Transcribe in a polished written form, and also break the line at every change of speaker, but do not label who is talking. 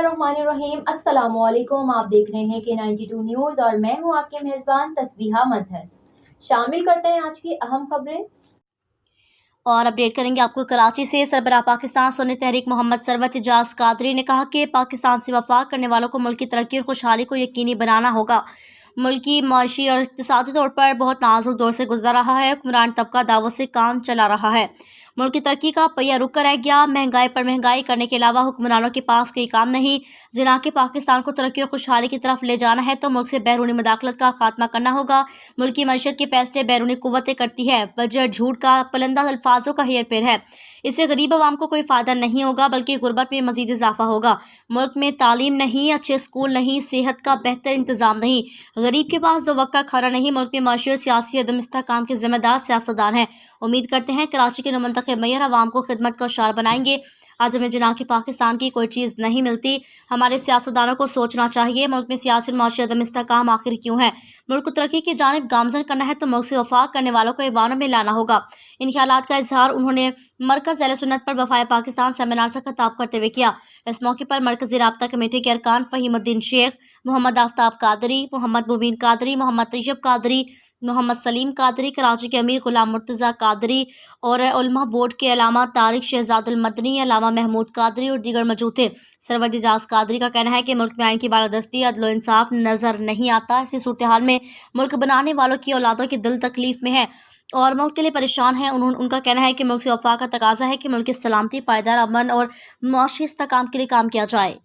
बिस्मिल्लाहिर्रहमानिर्रहीम। अस्सलामुअलैकुम। आप देख रहे हैं K92 न्यूज़ और मैं हूं आपके मेज़बान तस्बीहा मजहर। शामिल करते हैं आज की अहम खबरें
और अपडेट करेंगे आपको कराची से। सरबराह पाकिस्तान सुन्नी तहरीक मोहम्मद सरवत एजाज कादरी ने कहा कि पाकिस्तान से वफा करने वालों को मुल्क की तरक्की और खुशहाली को यकीनी बनाना होगा। मुल्क की माशी और इक़्तिसादी तौर पर बहुत नाजुक दौर से गुजर रहा है। हुक्मरान तबका दावत से काम चला रहा है। मुल्क की तरक्की का पहिया रुक कर रह गया। महंगाई पर महंगाई करने के अलावा हुक्मरानों के पास कोई काम नहीं। जिनाके पाकिस्तान को तरक्की और खुशहाली की तरफ ले जाना है तो मुल्क से बैरूनी मुदाखलत का खात्मा करना होगा। मुल्क की मईशत के फैसले बैरूनी कुव्वतें करती है। बजट झूठ का पलंदा अल्फाजों का हेर फेर है। इससे गरीब आवाम को कोई फ़ायदा नहीं होगा बल्कि गुर्बत में मज़ीद इजाफा होगा। मुल्क में तालीम नहीं, अच्छे स्कूल नहीं, सेहत का बेहतर इंतज़ाम नहीं, गरीब के पास 2 वक्त का खाना नहीं। मुल्क में माशी और सियासी अदम इस्तेहकाम के ज़िम्मेदार सियासतदान हैं। उम्मीद करते हैं कराची के नुमंतखब मेयर आवाम को खिदमत का शार बनाएंगे। आज हमें जनाके पाकिस्तान की कोई चीज़ नहीं मिलती। हमारे सियासतदानों को सोचना चाहिए मुल्क में सियासी और माशी अदम इस्तेहकाम आखिर क्यों है। मुल्क को तरक्की की जानिब गामजन करना है तो मुल्क से वफा करने वालों को ईवानों में लाना होगा। इन ख्यालात का इजहार उन्होंने मरकज़ अहले सुन्नत पर वफाए पाकिस्तान सेमिनार से खिताब करते हुए किया। इस मौके पर मरकज़ी राब्ता कमेटी के अरकान फ़हीमुद्दीन शेख, मोहम्मद आफ्ताब कादरी, मोहम्मद मुबीन कादरी, मोहम्मद तैयब कादरी, मोहम्मद सलीम कादरी, कराची के अमीर गुलाम मुर्तज़ा कादरी और उलमा बोर्ड के अलामा तारिक शहजादुल मदनी, अलामा महमूद कादरी और दीगर मौजूद थे। सरवत एजाज कादरी का कहना है कि मुल्क में आइन की बालादस्ती, अदल व इंसाफ नज़र नहीं आता। ऐसी सूरत हाल में मुल्क बनाने वालों की औलादों की दिल तकलीफ में है और मुल्क के लिए परेशान है। उनका कहना है कि मुल्क से वफा का तकाजा है कि मुल्क की सलामती, पायदार अमन और मुआशी इस्तेहकाम के लिए काम किया जाए।